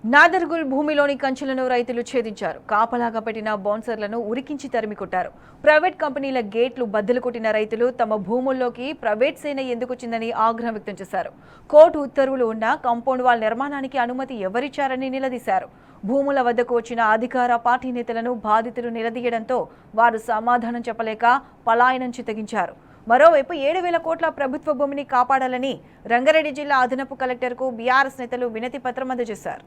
నాదర్గుల్ భూమిలోని కంచెలను రైతులు ఛేదించారు. కాపలాగా పెట్టిన బౌన్సర్లను ఉరికించి తరిమి కొట్టారు. ప్రైవేట్ కంపెనీల గేట్లు బద్దలు కొట్టిన రైతులు తమ భూముల్లోకి ప్రైవేట్ సేన ఎందుకొచ్చిందని ఆగ్రహం వ్యక్తం చేశారు. కోర్టు ఉత్తర్వులు ఉన్న కాంపౌండ్ వాల్ నిర్మాణానికి అనుమతి ఎవరిచ్చారని నిలదీశారు. భూముల వద్దకు వచ్చిన అధికార పార్టీ నేతలను బాధితులు నిలదీయడంతో వారు సమాధానం చెప్పలేక పలాయనం చిత్తగించారు. మరోవైపు 7,000 కోట్ల ప్రభుత్వ భూమిని కాపాడాలని రంగారెడ్డి జిల్లా అదనపు కలెక్టర్కు బీఆర్ఎస్ నేతలు వినతి పత్రం అందజేశారు.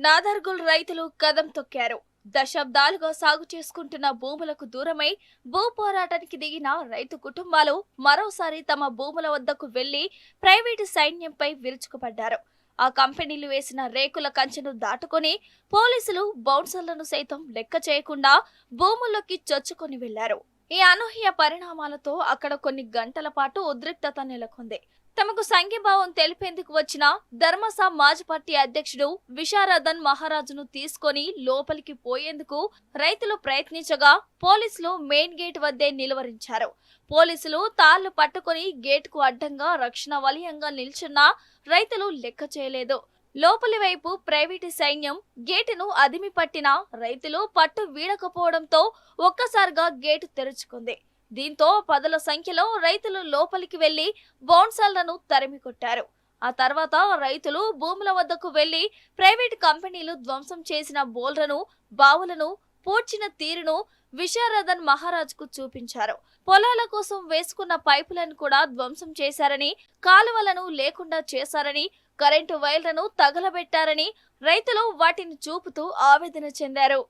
నాదర్గుల్ రైతులు కదం తొక్కారు. దశాబ్దాలుగా సాగు చేసుకుంటున్న భూములకు దూరమై భూ పోరాటానికి దిగిన రైతు కుటుంబాలు మరోసారి తమ భూముల వద్దకు వెళ్లి ప్రైవేటు సైన్యంపై విరుచుకుపడ్డారు. ఆ కంపెనీలు వేసిన రేకుల కంచెను దాటుకొని పోలీసులు బౌన్సర్లను సైతం లెక్క చేయకుండా భూముల్లోకి చొచ్చుకొని వెళ్లారు. ఈ అనూహ్య పరిణామాలతో అక్కడ కొన్ని గంటల పాటు ఉద్రిక్తత నెలకొంది. తమకు సంఘీభావం తెలిపేందుకు వచ్చిన ధర్మసా మాజీ పార్టీ అధ్యక్షుడు విశారదన్ మహారాజును తీసుకొని లోపలికి పోయేందుకు రైతులు ప్రయత్నించగా పోలీసులు మెయిన్ గేట్ వద్దే నిలువరించారు. పోలీసులు తాళ్లు పట్టుకుని గేటుకు అడ్డంగా రక్షణ వలయంగా నిల్చున్నా రైతులు లెక్క చేయలేదు. లోపలి వైపు ప్రైవేటు సైన్యం గేటును అదిమి పట్టినా రైతులు పట్టు వీడకపోవడంతో ఒక్కసారిగా గేటు తెరుచుకుంది. దీంతో పదుల సంఖ్యలో రైతులు లోపలికి వెళ్లి బౌన్సర్లను తరిమి కొట్టారు. ఆ తర్వాత రైతులు భూముల వద్దకు వెళ్లి ప్రైవేటు కంపెనీలు ధ్వంసం చేసిన బోల్లను, బావులను, పూడ్చిన తీరును విశారదన్ మహారాజ్కు చూపించారు. పొలాల కోసం వేసుకున్న పైపులను కూడా ధ్వంసం చేశారని, కాలువలను లేకుండా చేశారని, కరెంటు వైర్లను తగలబెట్టారని రైతులు వాటిని చూపుతూ ఆవేదన చెందారు.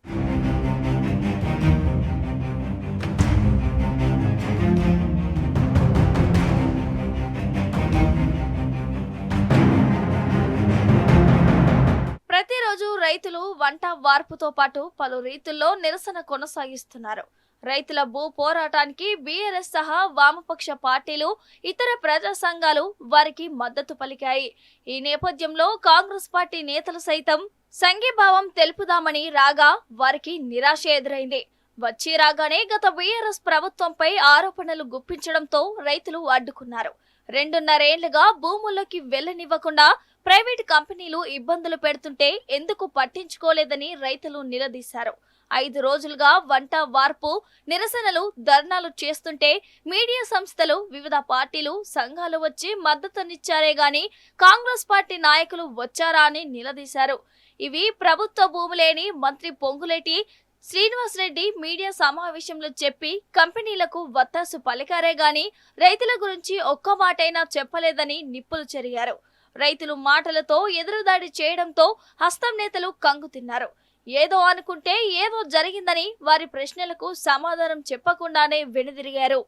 ప్రతిరోజు రైతులు వంట వార్పుతో పాటు పలు రీతుల్లో నిరసన కొనసాగిస్తున్నారు. రైతుల భూ పోరాటానికి బీఆర్ఎస్ సహా వామపక్ష పార్టీలు, ఇతర ప్రజా సంఘాలు వారికి మద్దతు పలికాయి. ఈ నేపథ్యంలో కాంగ్రెస్ పార్టీ నేతలు సైతం సంఘీభావం తెలుపుదామని రాగా వారికి నిరాశ ఎదురైంది. వచ్చి రాగానే గత బీఆర్ఎస్ ప్రభుత్వంపై ఆరోపణలు గుప్పించడంతో రైతులు అడ్డుకున్నారు. 2.5 ఏళ్లుగా భూముల్లోకి వెళ్లనివ్వకుండా ప్రైవేటు కంపెనీలు ఇబ్బందులు పెడుతుంటే ఎందుకు పట్టించుకోలేదని రైతులు నిలదీశారు. 5 రోజులుగా వంట వార్పు నిరసనలు, ధర్నాలు చేస్తుంటే మీడియా సంస్థలు, వివిధ పార్టీలు, సంఘాలు వచ్చి మద్దతునిచ్చారే గాని కాంగ్రెస్ పార్టీ నాయకులు వచ్చారా అని నిలదీశారు. ఇవి ప్రభుత్వ భూములేని మంత్రి పొంగులేటి శ్రీనివాస్ రెడ్డి మీడియా సమావేశంలో చెప్పి కంపెనీలకు వత్తాసు పలికారే గాని రైతుల గురించి ఒక్క మాటైనా చెప్పలేదని నిప్పులు చెరిగారు. రైతులు మాటలతో ఎదురుదాడి చేయడంతో హస్తం నేతలు కంగు తిన్నారు. ఏదో అనుకుంటే ఏదో జరిగిందని వారి ప్రశ్నలకు సమాధానం చెప్పకుండానే వెనుదిరిగారు.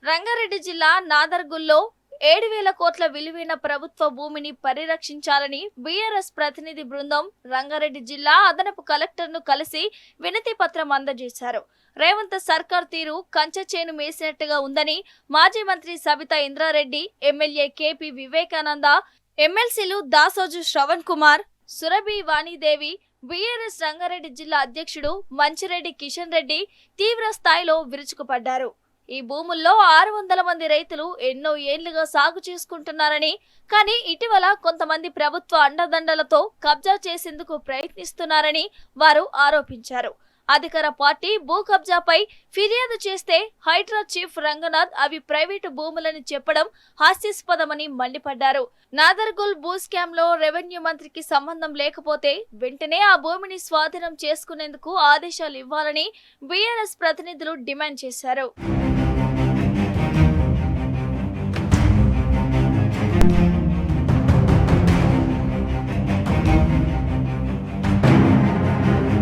రంగారెడ్డి జిల్లా నాదర్గుల్లో 7,000 కోట్ల విలువైన ప్రభుత్వ భూమిని పరిరక్షించాలని బీఆర్ఎస్ ప్రతినిధి బృందం రంగారెడ్డి జిల్లా అదనపు కలెక్టర్ను కలిసి వినతి పత్రం అందజేశారు. రేవంత్ సర్కార్ తీరు కంచె చేను మేసినట్టుగా ఉందని మాజీ మంత్రి సబితా ఇంద్రారెడ్డి, ఎమ్మెల్యే కేపీ వివేకానంద, ఎమ్మెల్సీలు దాసోజు శ్రవణ్ కుమార్, సురభి వాణిదేవి, బీఆర్ఎస్ రంగారెడ్డి జిల్లా అధ్యక్షుడు మంచిరెడ్డి కిషన్ రెడ్డి తీవ్ర స్థాయిలో విరుచుకుపడ్డారు. ఈ భూముల్లో 600 మంది రైతులు ఎన్నో ఏళ్లుగా సాగు చేసుకుంటున్నారని, కానీ ఇటీవల కొంతమంది ప్రభుత్వ అండదండలతో కబ్జా చేసేందుకు ప్రయత్నిస్తున్నారని వారు ఆరోపించారు. అధికార పార్టీ భూ కబ్జాపై ఫిర్యాదు చేస్తే హైడ్రా చీఫ్ రంగనాథ్ అవి ప్రైవేటు భూములని చెప్పడం హాస్యాస్పదమని మండిపడ్డారు. నాదర్గుల్ భూ స్కామ్ లో రెవెన్యూ మంత్రికి సంబంధం లేకపోతే వెంటనే ఆ భూమిని స్వాధీనం చేసుకునేందుకు ఆదేశాలు ఇవ్వాలని బీఆర్ఎస్ ప్రతినిధులు డిమాండ్ చేశారు.